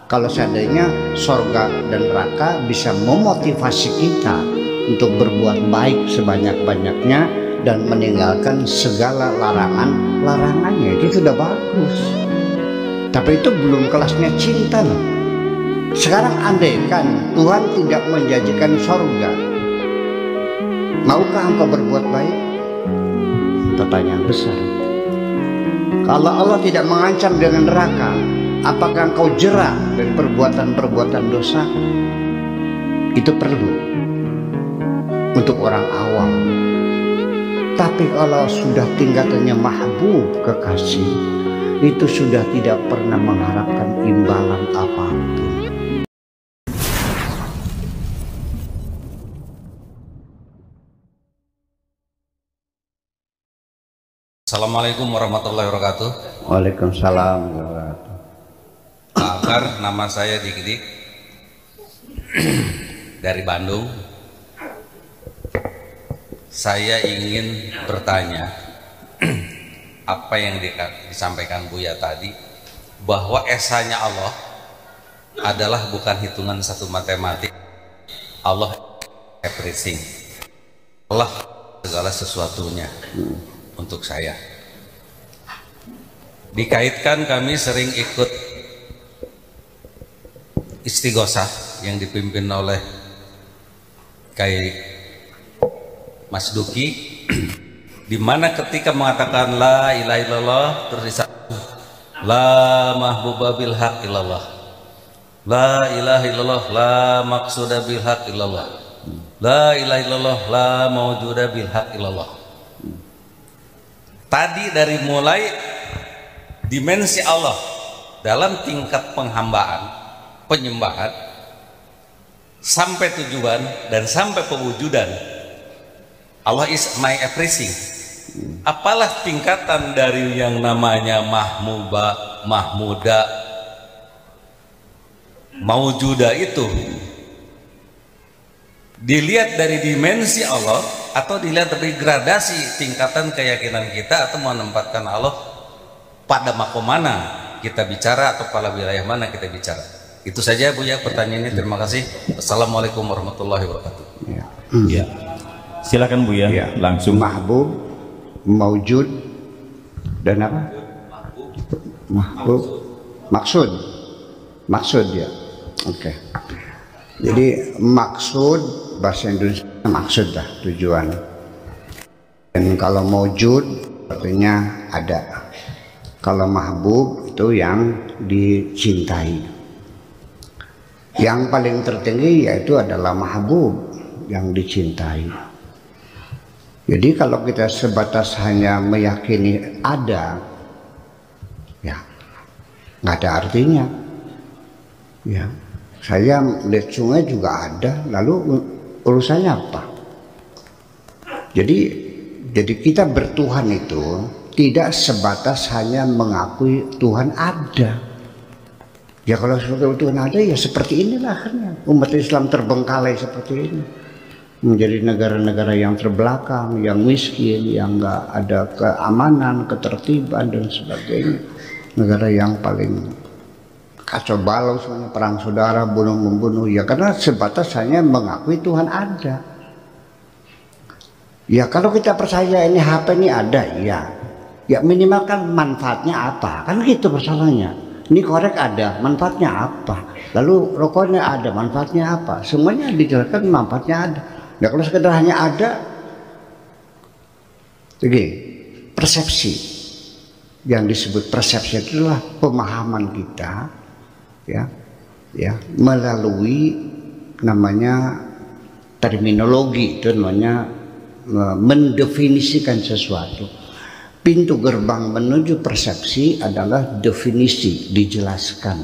Kalau seandainya sorga dan neraka bisa memotivasi kita untuk berbuat baik sebanyak-banyaknya dan meninggalkan segala larangannya, itu sudah bagus. Tapi itu belum kelasnya cinta loh. Sekarang andaikan Tuhan tidak menjanjikan sorga, maukah engkau berbuat baik? Pertanyaan besar. Kalau Allah tidak mengancam dengan neraka, apakah engkau jerah dari perbuatan-perbuatan dosa? Itu perlu untuk orang awam. Tapi kalau sudah tingkatannya mahbub, kekasih, itu sudah tidak pernah mengharapkan imbalan apapun. Assalamualaikum warahmatullahi wabarakatuh. Waalaikumsalam warahmatullahi wabarakatuh. Pak Akbar, nama saya Dik-Dik dari Bandung. Saya ingin bertanya apa yang disampaikan Buya tadi, bahwa esanya Allah adalah bukan hitungan satu matematik. Allah everything, Allah segala sesuatunya. Untuk saya dikaitkan, kami sering ikut istighosah yang dipimpin oleh Kiai Mas Duki, di mana ketika mengatakan la ilaha illallah terus disambung la mahbuba bil haq illallah, la ilaha illallah la maqsuda bil haq illallah, la ilaha illallah la mawjuda bil haq illallah. Tadi dari mulai dimensi Allah dalam tingkat penghambaan, penyembahan, sampai tujuan dan sampai pewujudan, Allah is my everything. Apalah tingkatan dari yang namanya mahmuba, mahmuda, maujuda itu dilihat dari dimensi Allah atau dilihat dari gradasi tingkatan keyakinan kita, atau menempatkan Allah pada makom mana kita bicara atau pada wilayah mana kita bicara. Itu saja Bu ya pertanyaannya. Terima kasih. Assalamualaikum warahmatullahi wabarakatuh. Ya. Silakan Bu ya, langsung. Mahbub, maujud, dan apa? Mahbub, maksud ya. Oke. Jadi maksud bahasa Indonesia maksud dah, tujuan. Dan kalau maujud artinya ada. Kalau mahbub itu yang dicintai. Yang paling tertinggi yaitu adalah mahbub, yang dicintai. Jadi kalau kita sebatas hanya meyakini ada, ya nggak ada artinya. Ya, saya lihat sungai juga ada, lalu urusannya apa? Jadi kita bertuhan itu tidak sebatas hanya mengakui Tuhan ada. Ya kalau Tuhan ada, ya seperti inilah akhirnya umat Islam terbengkalai seperti ini, menjadi negara-negara yang terbelakang, yang miskin, yang nggak ada keamanan, ketertiban dan sebagainya. Negara yang paling kacau balau semuanya, perang saudara, bunuh-membunuh, ya karena sebatas hanya mengakui Tuhan ada. Ya kalau kita percaya ini HP ini ada, ya minimal kan manfaatnya apa, kan gitu persoalannya. Ini korek ada, manfaatnya apa? Lalu rokoknya ada, manfaatnya apa? Semuanya dijelaskan manfaatnya ada. Ya kalau sekedar hanya ada, jadi persepsi, yang disebut persepsi itu adalah pemahaman kita, ya melalui namanya terminologi, itu namanya mendefinisikan sesuatu. Pintu gerbang menuju persepsi adalah definisi, dijelaskan,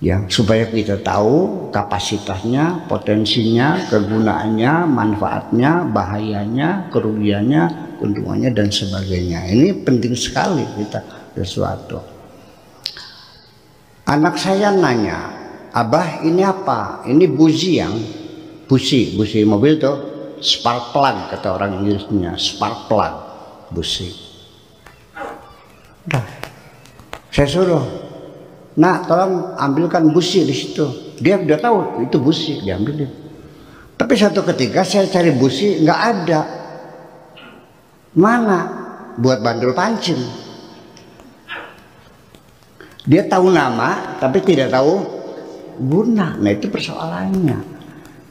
ya supaya kita tahu kapasitasnya, potensinya, kegunaannya, manfaatnya, bahayanya, kerugiannya, keuntungannya dan sebagainya. Ini penting sekali kita sesuatu. Anak saya nanya, "Abah, ini apa?" Ini busi busi mobil tuh, spark plug kata orang Inggrisnya, spark plug, busi. Nah, saya suruh Nah, tolong ambilkan busi di situ. Dia udah tahu itu busi, diambilin. Tapi satu ketika saya cari busi nggak ada. Mana? Buat bandul pancing. Dia tahu nama tapi tidak tahu guna. Nah, itu persoalannya.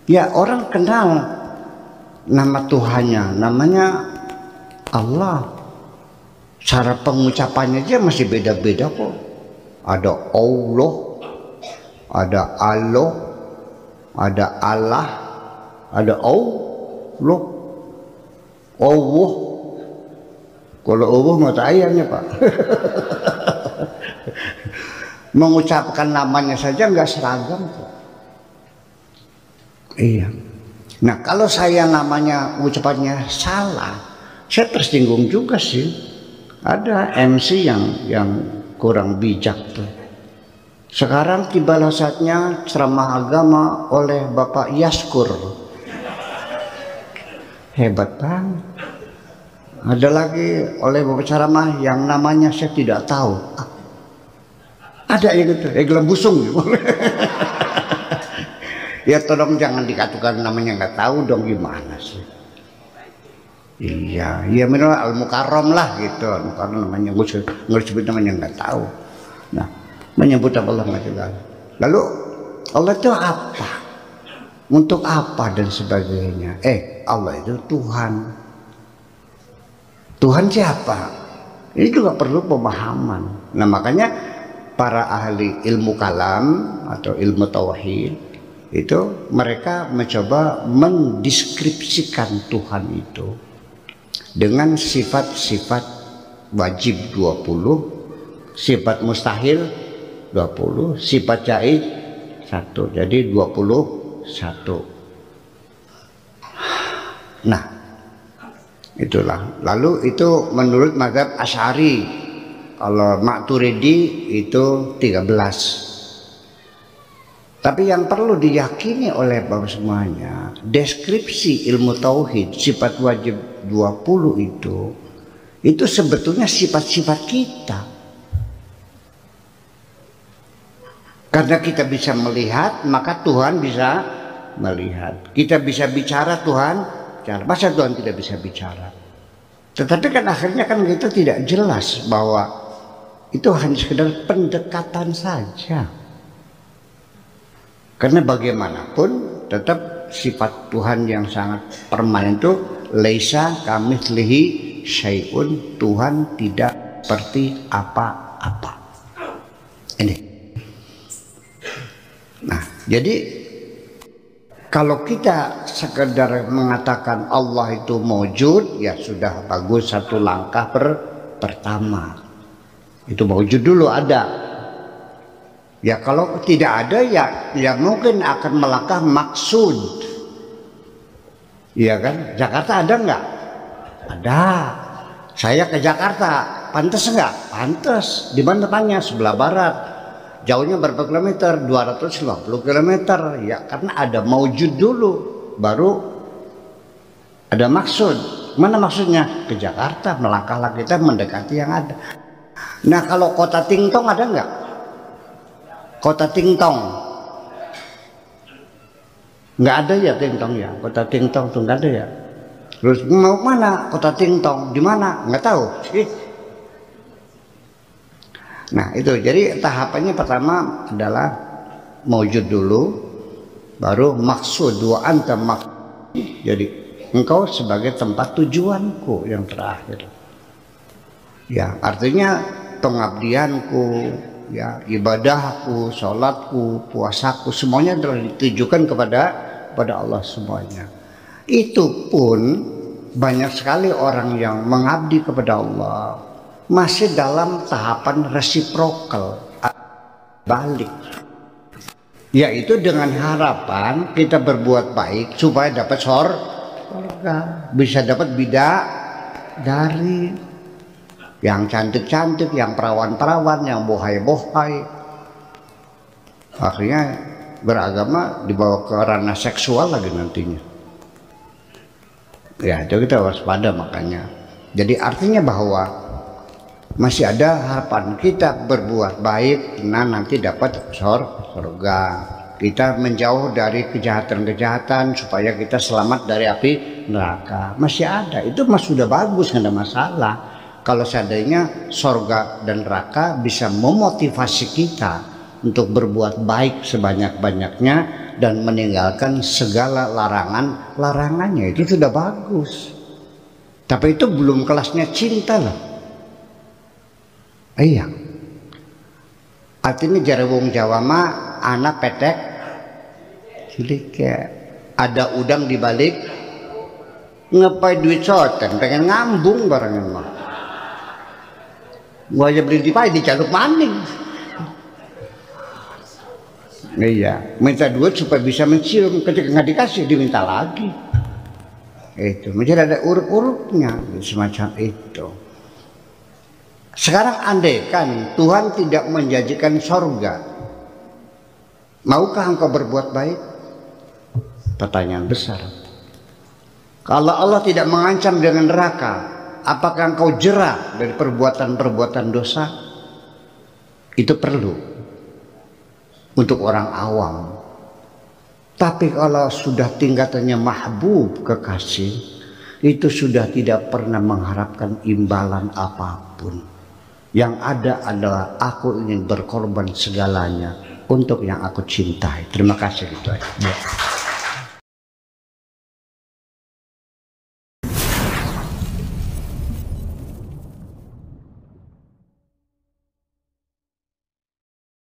Ya, orang kenal nama Tuhannya, namanya Allah. Cara pengucapannya aja masih beda-beda kok. Ada Allah, ada Allah, ada Allah, ada Allah. Allah. Kalau Allah mata ayamnya, Pak. Mengucapkan namanya saja nggak seragam kok. Iya. Nah, kalau saya namanya ucapannya salah, saya tersinggung juga sih. Ada MC yang kurang bijak tuh. Sekarang tibalah saatnya ceramah agama oleh Bapak Yaskur. Hebat banget. Ada lagi oleh Bapak ceramah yang namanya saya tidak tahu. Ada yang gitu, gelembusung gitu. Ya tolong jangan dikatakan namanya nggak tahu dong, gimana sih? Iya, ya minimal Al-Mukarram lah gitu. Karena namanya nggak disebut namanya nggak tahu. Nah, menyebut Allah nggak jelas. Lalu Allah itu apa? Untuk apa dan sebagainya? Allah itu Tuhan. Tuhan siapa? Ini juga perlu pemahaman. Nah, makanya para ahli ilmu kalam atau ilmu tauhid itu mereka mencoba mendeskripsikan Tuhan itu dengan sifat-sifat wajib 20, sifat mustahil 20, sifat jaiz 1. Jadi 21. Nah, itulah. Lalu itu menurut mazhab Asy'ari. Kalau Maturidi itu 13. Tapi yang perlu diyakini oleh Bapak semuanya, deskripsi ilmu tauhid sifat wajib 20 itu sebetulnya sifat-sifat kita. Karena kita bisa melihat, maka Tuhan bisa melihat. Kita bisa bicara, Tuhan bicara. Masa Tuhan tidak bisa bicara? Tetapi kan akhirnya kan kita tidak jelas bahwa itu hanya sekedar pendekatan saja. Karena bagaimanapun tetap sifat Tuhan yang sangat permanen itu laisa kamitslihi syai'un, Tuhan tidak seperti apa-apa. Ini. Nah, jadi kalau kita sekedar mengatakan Allah itu mawjud, ya sudah bagus, satu langkah pertama. Itu mawjud dulu ada. Ya kalau tidak ada ya mungkin akan melangkah maksud. Iya kan? Jakarta ada nggak? Ada. Saya ke Jakarta, pantas nggak? Pantas. Di mana tanya? Sebelah barat. Jauhnya berapa kilometer? 250 kilometer. Ya karena ada maujud dulu, baru ada maksud. Mana maksudnya? Ke Jakarta, melangkahlah kita mendekati yang ada. Nah kalau kota Tingtong ada nggak? Kota Tingtong nggak ada ya, Tingtong ya, kota Tingtong tuh nggak ada ya. Terus mau mana kota Tingtong, di mana nggak tahu. Nah itu jadi tahapannya pertama adalah mawjud dulu, baru maksud, dua anta maksud. Jadi engkau sebagai tempat tujuanku yang terakhir. Ya artinya pengabdianku, ya ibadahku, sholatku, puasaku, semuanya adalah ditujukan kepada Allah semuanya. Itu pun banyak sekali orang yang mengabdi kepada Allah masih dalam tahapan resiprokal, balik, yaitu dengan harapan kita berbuat baik supaya dapat surga, bisa dapat bidadari yang cantik-cantik, yang perawan-perawan, yang bohai-bohai. Akhirnya beragama dibawa ke ranah seksual lagi nantinya. Ya itu kita waspada makanya. Jadi artinya bahwa Masih ada harapan kita berbuat baik, nah nanti dapat surga. Kita menjauh dari kejahatan-kejahatan supaya kita selamat dari api neraka. Masih ada, itu mas sudah bagus, nggak ada masalah. Kalau seandainya surga dan neraka bisa memotivasi kita untuk berbuat baik sebanyak-banyaknya dan meninggalkan segala larangannya, itu sudah bagus. Tapi itu belum kelasnya cinta loh. Iya. Artinya jare wong Jawa mah anak petek cilik kayak ada udang di balik ngepai duit soten pengen ngambung barangnya mah. Gua aja beli dipai dicaluk maning. Iya, minta duit supaya bisa mencium, ketika nggak dikasih diminta lagi. Itu menjadi ada urut-urutnya semacam itu. Sekarang andaikan Tuhan tidak menjanjikan sorga, maukah engkau berbuat baik? Pertanyaan besar. Kalau Allah tidak mengancam dengan neraka, apakah engkau jerah dari perbuatan-perbuatan dosa? Itu perlu untuk orang awam. Tapi kalau sudah tingkatannya mahbub, kekasih, itu sudah tidak pernah mengharapkan imbalan apapun. Yang ada adalah aku ingin berkorban segalanya untuk yang aku cintai. Terima kasih gitu aja.